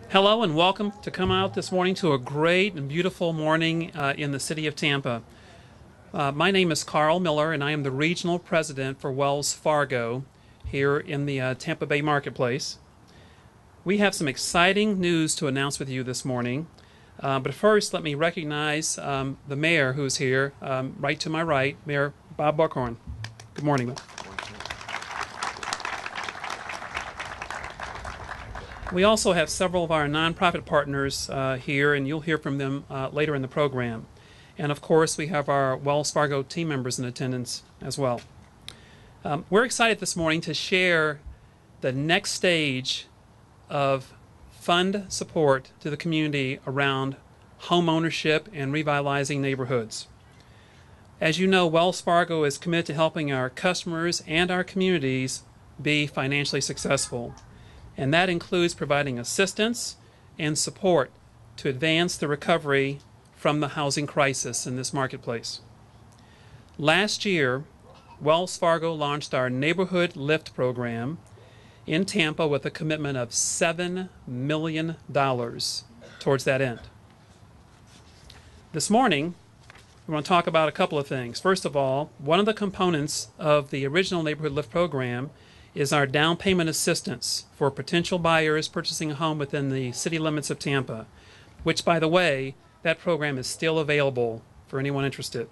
Hello and welcome to come out this morning to a great and beautiful morning in the City of Tampa. My name is Carl Miller and I am the Regional President for Wells Fargo here in the Tampa Bay Marketplace. We have some exciting news to announce with you this morning, but first let me recognize the Mayor who's here right to my right, Mayor Bob Buckhorn. Good morning. We also have several of our nonprofit partners here, and you'll hear from them later in the program. And of course, we have our Wells Fargo team members in attendance as well. We're excited this morning to share the next stage of fund support to the community around home ownership and revitalizing neighborhoods. As you know, Wells Fargo is committed to helping our customers and our communities be financially successful. And that includes providing assistance and support to advance the recovery from the housing crisis in this marketplace. Last year, Wells Fargo launched our NeighborhoodLIFT program in Tampa with a commitment of $7 million towards that end. This morning, we want to talk about a couple of things. First of all, one of the components of the original NeighborhoodLIFT program is our down payment assistance for potential buyers purchasing a home within the city limits of Tampa, which, by the way, that program is still available for anyone interested.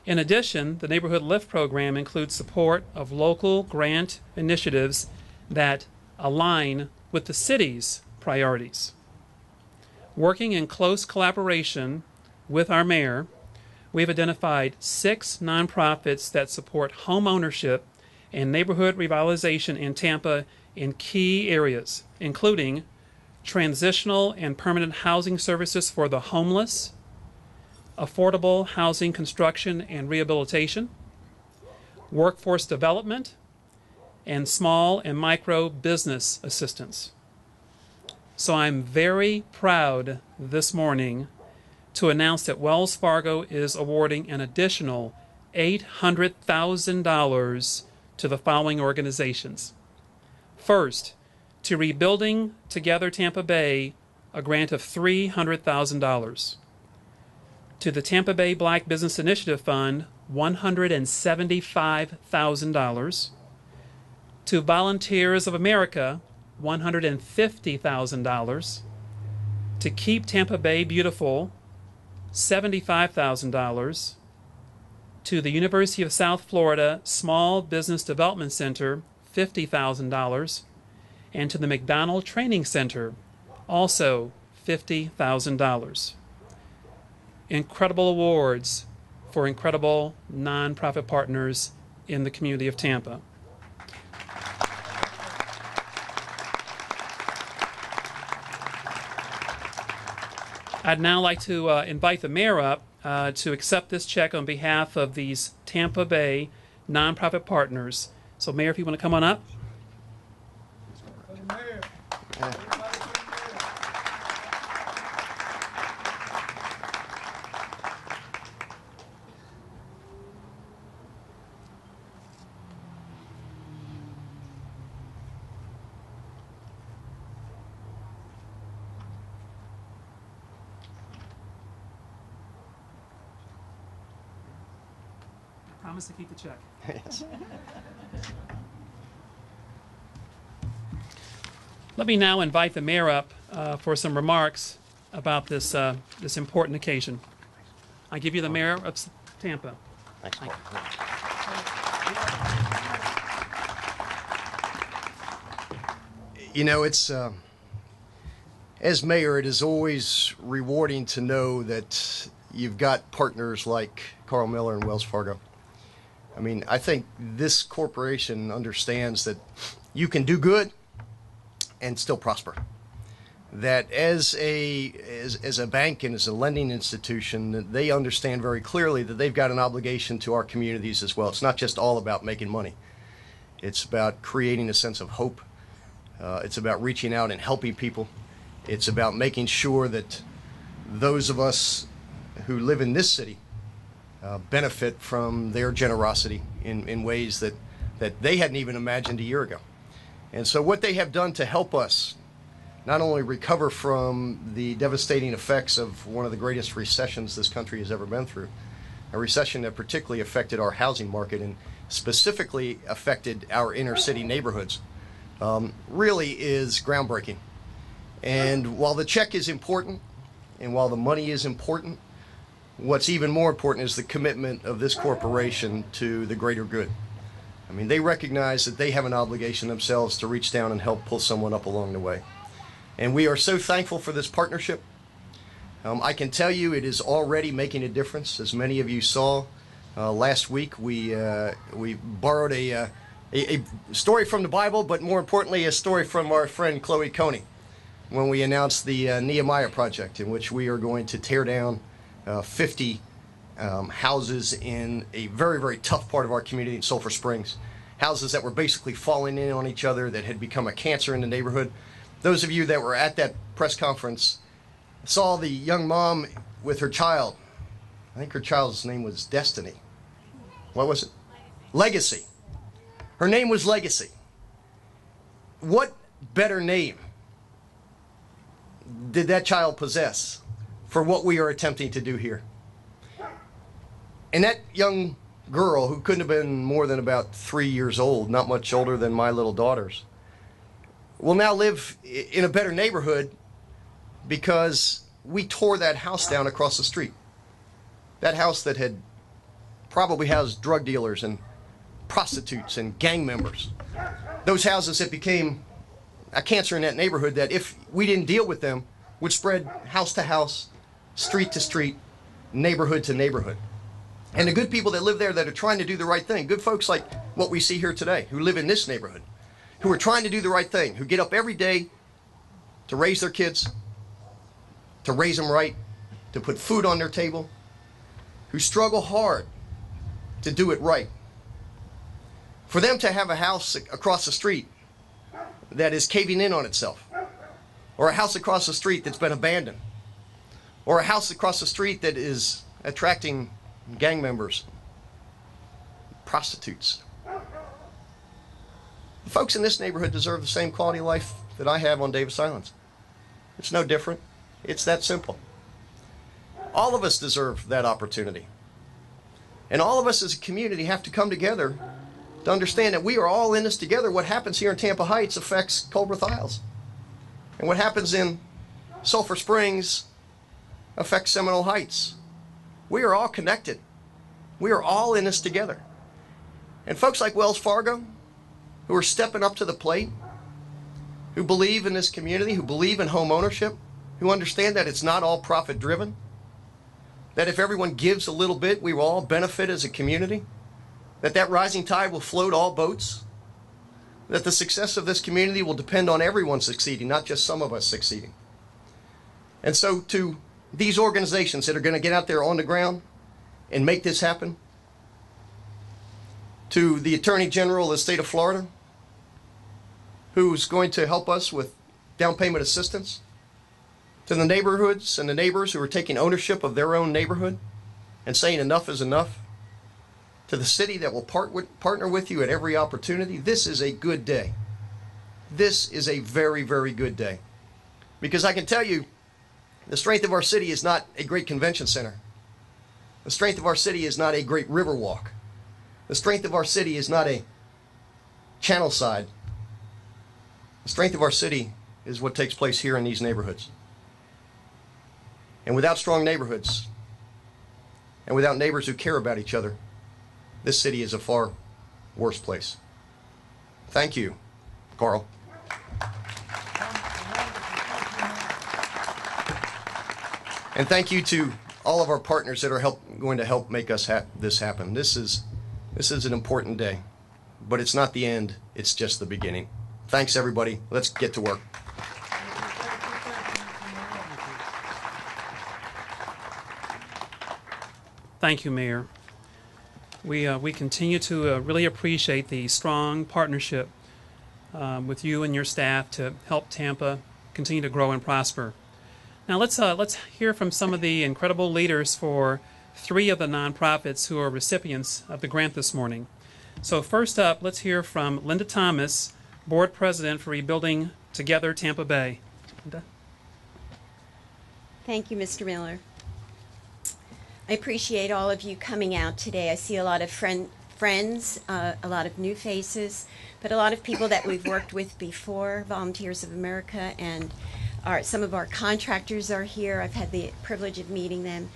In addition, the NeighborhoodLIFT program includes support of local grant initiatives that align with the city's priorities. Working in close collaboration with our mayor, we've identified 6 nonprofits that support home ownership and neighborhood revitalization in Tampa in key areas, including transitional and permanent housing services for the homeless, affordable housing construction and rehabilitation, workforce development, and small and micro business assistance. So I'm very proud this morning to announce that Wells Fargo is awarding an additional $800,000 to the following organizations. First, to Rebuilding Together Tampa Bay, a grant of $300,000. To the Tampa Bay Black Business Initiative Fund, $175,000. To Volunteers of America, $150,000. To Keep Tampa Bay Beautiful, $75,000. To the University of South Florida Small Business Development Center, $50,000, and to the McDonald Training Center, also $50,000. Incredible awards for incredible nonprofit partners in the community of Tampa. I'd now like to invite the mayor up to accept this check on behalf of these Tampa Bay nonprofit partners. So, Mayor, if you want to come on up. Promise to keep the check. Yes. Let me now invite the mayor up for some remarks about this important occasion. I give you the mayor of Tampa. Thanks, Paul. You know, it's as mayor, it is always rewarding to know that you've got partners like Carl Miller and Wells Fargo. I mean, I think this corporation understands that you can do good and still prosper. That as a bank and as a lending institution, that they understand very clearly that they've got an obligation to our communities as well. It's not just all about making money. It's about creating a sense of hope. It's about reaching out and helping people. It's about making sure that those of us who live in this city benefit from their generosity in ways that they hadn't even imagined a year ago. And so what they have done to help us not only recover from the devastating effects of one of the greatest recessions this country has ever been through, a recession that particularly affected our housing market and specifically affected our inner city neighborhoods, really is groundbreaking. And while the check is important, and while the money is important, what's even more important is the commitment of this corporation to the greater good. I mean, they recognize that they have an obligation themselves to reach down and help pull someone up along the way. And we are so thankful for this partnership. I can tell you it is already making a difference. As many of you saw last week, we borrowed a story from the Bible, but more importantly, a story from our friend Chloe Coney when we announced the Nehemiah project, in which we are going to tear down 50 houses in a very, very tough part of our community in Sulphur Springs. Houses that were basically falling in on each other, that had become a cancer in the neighborhood. Those of you that were at that press conference saw the young mom with her child. I think her child's name was Destiny. What was it? Legacy. Her name was Legacy. What better name did that child possess for what we are attempting to do here? And that young girl, who couldn't have been more than about 3 years old, not much older than my little daughters, will now live in a better neighborhood because we tore that house down across the street. That house that had probably housed drug dealers and prostitutes and gang members. Those houses that became a cancer in that neighborhood that, if we didn't deal with them, would spread house to house, street to street, neighborhood to neighborhood. And the good people that live there that are trying to do the right thing, good folks like what we see here today, who live in this neighborhood, who are trying to do the right thing, who get up every day to raise their kids, to raise them right, to put food on their table, who struggle hard to do it right. For them to have a house across the street that is caving in on itself, or a house across the street that's been abandoned, or a house across the street that is attracting gang members, prostitutes. The folks in this neighborhood deserve the same quality of life that I have on Davis Islands. It's no different. It's that simple. All of us deserve that opportunity. And all of us as a community have to come together to understand that we are all in this together. What happens here in Tampa Heights affects Culbreth Isles. And what happens in Sulphur Springs affects Seminole Heights. We are all connected. We are all in this together. And folks like Wells Fargo, who are stepping up to the plate, who believe in this community, who believe in home ownership, who understand that it's not all profit driven, that if everyone gives a little bit, we will all benefit as a community, that rising tide will float all boats, that the success of this community will depend on everyone succeeding, not just some of us succeeding. And so to these organizations that are going to get out there on the ground and make this happen, to the Attorney General of the state of Florida, who's going to help us with down payment assistance, to the neighborhoods and the neighbors who are taking ownership of their own neighborhood and saying enough is enough, to the city that will partner with you at every opportunity, this is a good day. This is a very, very good day. Because I can tell you, the strength of our city is not a great convention center. The strength of our city is not a great river walk. The strength of our city is not a channel side. The strength of our city is what takes place here in these neighborhoods. And without strong neighborhoods, and without neighbors who care about each other, this city is a far worse place. Thank you, Carl. And thank you to all of our partners that are going to help make us this happen. This is an important day, but it's not the end. It's just the beginning. Thanks, everybody. Let's get to work. Thank you, Mayor. We continue to really appreciate the strong partnership with you and your staff to help Tampa continue to grow and prosper. Now let's hear from some of the incredible leaders for 3 of the nonprofits who are recipients of the grant this morning. So first up, let's hear from Linda Thomas, Board President for Rebuilding Together Tampa Bay. Linda? Thank you, Mr. Miller. I appreciate all of you coming out today. I see a lot of friends, a lot of new faces, but a lot of people that we've worked with before, Volunteers of America, and some of our contractors are here. I've had the privilege of meeting them.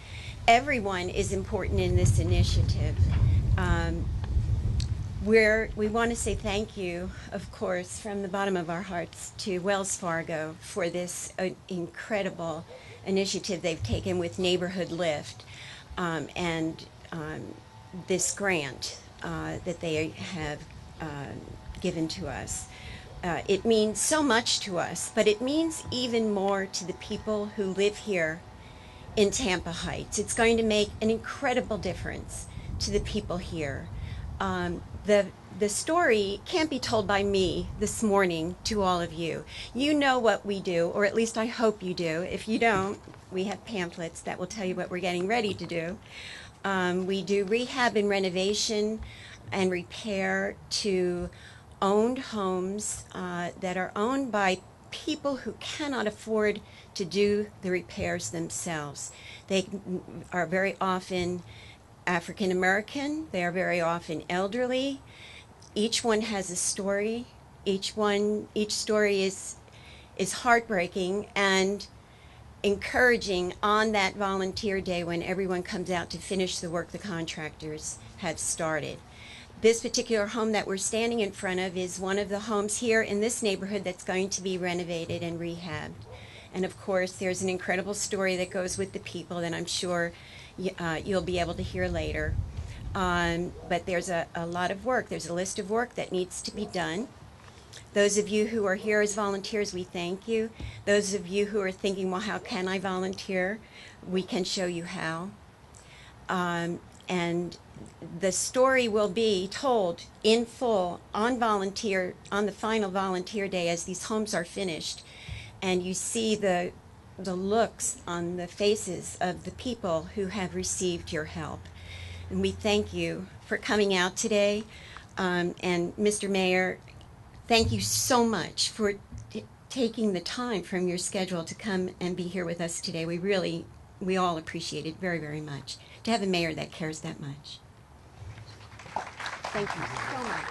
Everyone is important in this initiative. We want to say thank you, of course, from the bottom of our hearts to Wells Fargo for this incredible initiative they've taken with NeighborhoodLIFT and this grant that they have given to us. It means so much to us, but it means even more to the people who live here in Tampa Heights. It's going to make an incredible difference to the people here. The story can't be told by me this morning to all of you. You know what we do, or at least I hope you do. If you don't, we have pamphlets that will tell you what we're getting ready to do. We do rehab and renovation and repair to owned homes that are owned by people who cannot afford to do the repairs themselves. They are very often African American, they are very often elderly. Each one has a story. Each story is heartbreaking and encouraging on that volunteer day when everyone comes out to finish the work the contractors have started. This particular home that we're standing in front of is one of the homes here in this neighborhood that's going to be renovated and rehabbed. And of course, there's an incredible story that goes with the people that I'm sure you'll be able to hear later. But there's a lot of work. There's a list of work that needs to be done. Those of you who are here as volunteers, we thank you. Those of you who are thinking, well, how can I volunteer? We can show you how. And the story will be told in full on the final volunteer day as these homes are finished. And you see the looks on the faces of the people who have received your help. And we thank you for coming out today. And Mr. Mayor, thank you so much for taking the time from your schedule to come and be here with us today. We all appreciate it very, very much to have a mayor that cares that much. Thank you so much.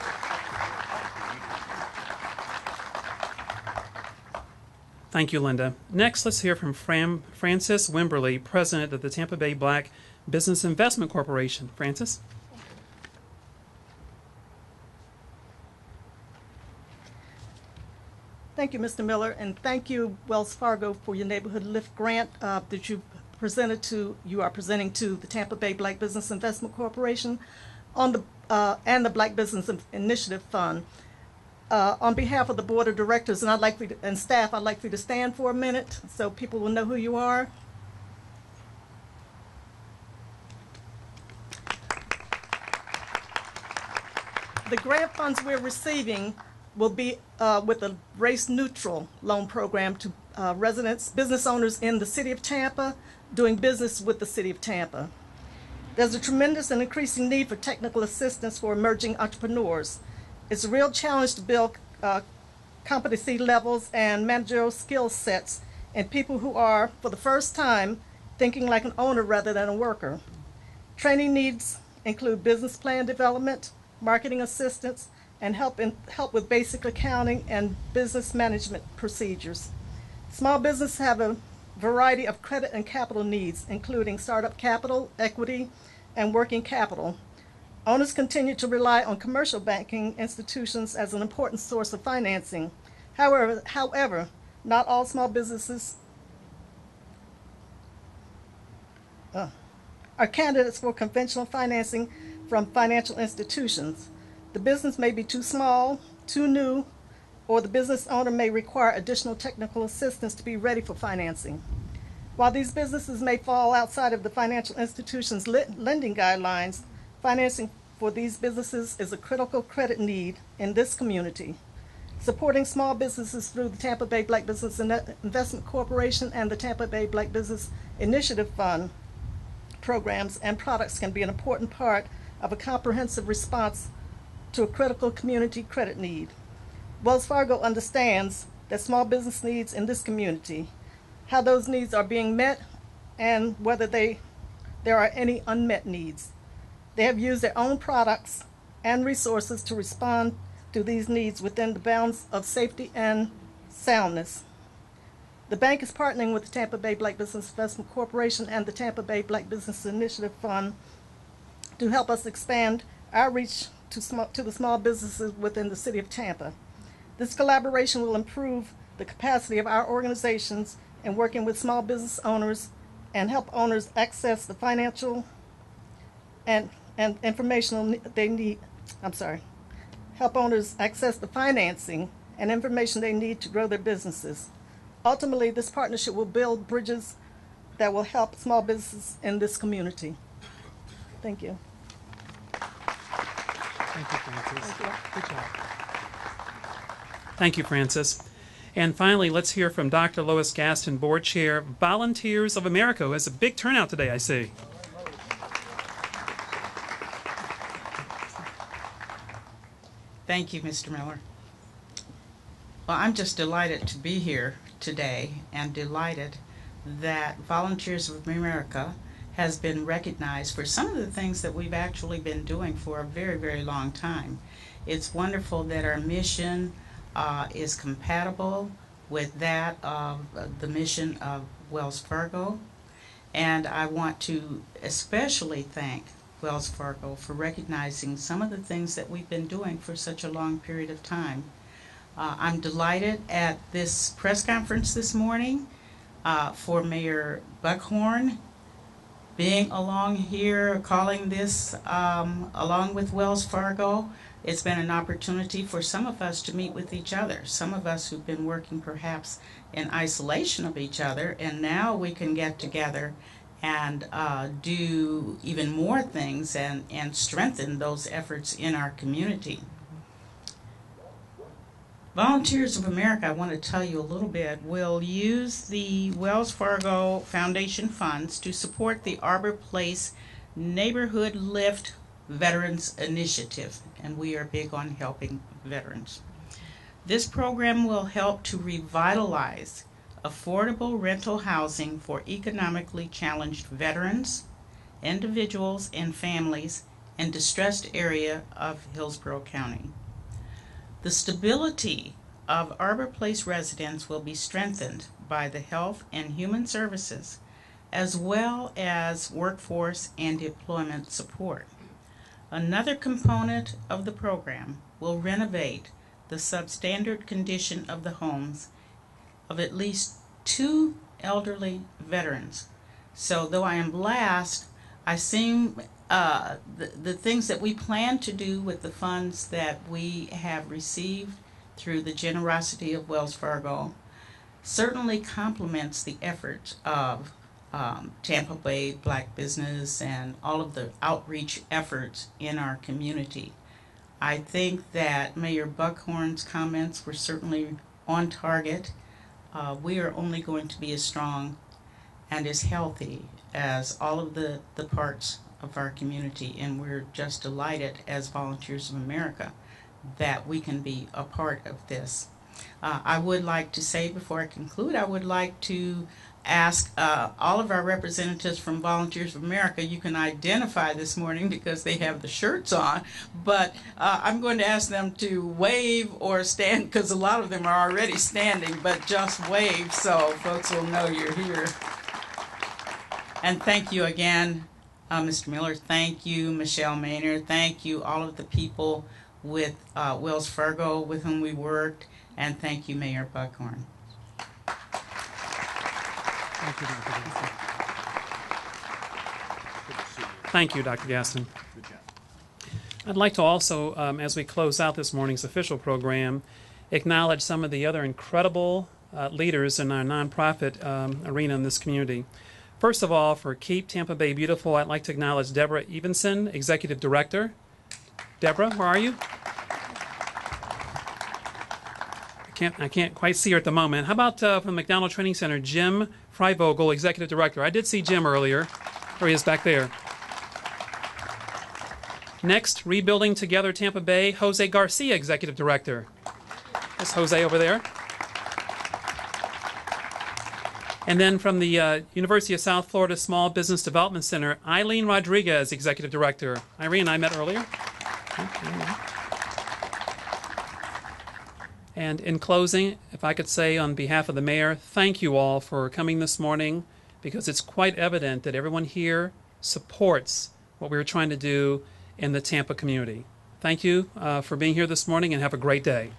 Thank you, Linda. Next, let's hear from Francis Wimberly, President of the Tampa Bay Black Business Investment Corporation. Francis? Thank you, Mr. Miller, and thank you, Wells Fargo, for your NeighborhoodLIFT grant that you are presenting to the Tampa Bay Black Business Investment Corporation and the Black Business Initiative Fund. On behalf of the board of directors and staff, I'd like for you to stand for a minute so people will know who you are. The grant funds we're receiving will be with a race-neutral loan program to business owners in the City of Tampa doing business with the City of Tampa. There's a tremendous and increasing need for technical assistance for emerging entrepreneurs. It's a real challenge to build competency levels and managerial skill sets in people who are, for the first time, thinking like an owner rather than a worker. Training needs include business plan development, marketing assistance, and help with basic accounting and business management procedures. Small businesses have a variety of credit and capital needs, including startup capital, equity, and working capital. Owners continue to rely on commercial banking institutions as an important source of financing. However, not all small businesses are candidates for conventional financing from financial institutions. The business may be too small, too new, or the business owner may require additional technical assistance to be ready for financing. While these businesses may fall outside of the financial institution's lending guidelines, financing for these businesses is a critical credit need in this community. Supporting small businesses through the Tampa Bay Black Business Investment Corporation and the Tampa Bay Black Business Initiative Fund programs and products can be an important part of a comprehensive response to a critical community credit need. Wells Fargo understands that small business needs in this community, how those needs are being met, and whether there are any unmet needs. They have used their own products and resources to respond to these needs within the bounds of safety and soundness. The bank is partnering with the Tampa Bay Black Business Investment Corporation and the Tampa Bay Black Business Initiative Fund to help us expand our reach to the small businesses within the City of Tampa. This collaboration will improve the capacity of our organizations in working with small business owners and help owners access the financial and informational they need. Help owners access the financing and information they need to grow their businesses. Ultimately, this partnership will build bridges that will help small businesses in this community. Thank you. Thank you, Francis. Thank you. Good job. Thank you, Francis. And finally, let's hear from Dr. Lois Gaston, Board Chair, Volunteers of America. It's a big turnout today, I see. Thank you, Mr. Miller. Well, I'm just delighted to be here today and delighted that Volunteers of America has been recognized for some of the things that we've actually been doing for a very, very long time. It's wonderful that our mission is compatible with that of the mission of Wells Fargo. And I want to especially thank Wells Fargo for recognizing some of the things that we've been doing for such a long period of time. I'm delighted at this press conference this morning for Mayor Buckhorn being along here, calling this along with Wells Fargo. It's been an opportunity for some of us to meet with each other, some of us who've been working perhaps in isolation of each other, and now we can get together and do even more things and strengthen those efforts in our community. Volunteers of America, I want to tell you a little bit, will use the Wells Fargo Foundation funds to support the Arbor Place NeighborhoodLIFT Veterans Initiative, and we are big on helping veterans. This program will help to revitalize affordable rental housing for economically challenged veterans, individuals, and families in distressed area of Hillsborough County. The stability of Arbor Place residents will be strengthened by the Health and Human Services, as well as workforce and employment support. Another component of the program will renovate the substandard condition of the homes of at least 2 elderly veterans. So though I am last, I seem the things that we plan to do with the funds that we have received through the generosity of Wells Fargo certainly complements the efforts of Tampa Bay Black Business and all of the outreach efforts in our community. I think that Mayor Buckhorn's comments were certainly on target. We are only going to be as strong and as healthy as all of the parts of our community, and we're just delighted as Volunteers of America that we can be a part of this. I would like to say before I conclude, I would like to ask all of our representatives from Volunteers of America, you can identify this morning because they have the shirts on, but I'm going to ask them to wave or stand, because a lot of them are already standing, but just wave so folks will know you're here. And thank you again, Mr. Miller. Thank you, Michelle Maynard. Thank you, all of the people with Wells Fargo with whom we worked, and thank you, Mayor Buckhorn. Thank you, Dr. Gaston. Thank you, Dr. Gaston. I'd like to also, as we close out this morning's official program, acknowledge some of the other incredible leaders in our nonprofit arena in this community. First of all, for Keep Tampa Bay Beautiful, I'd like to acknowledge Deborah Evenson, Executive Director. Deborah, where are you? I can't quite see her at the moment. How about from the McDonald Training Center, Jim Freivogel, Executive Director. I did see Jim earlier. There he is back there. Next, Rebuilding Together Tampa Bay, Jose Garcia, Executive Director. There's Jose over there. And then from the University of South Florida Small Business Development Center, Eileen Rodriguez, Executive Director. Irene and I met earlier. And in closing, if I could say on behalf of the mayor, thank you all for coming this morning, because it's quite evident that everyone here supports what we were trying to do in the Tampa community. Thank you for being here this morning, and have a great day.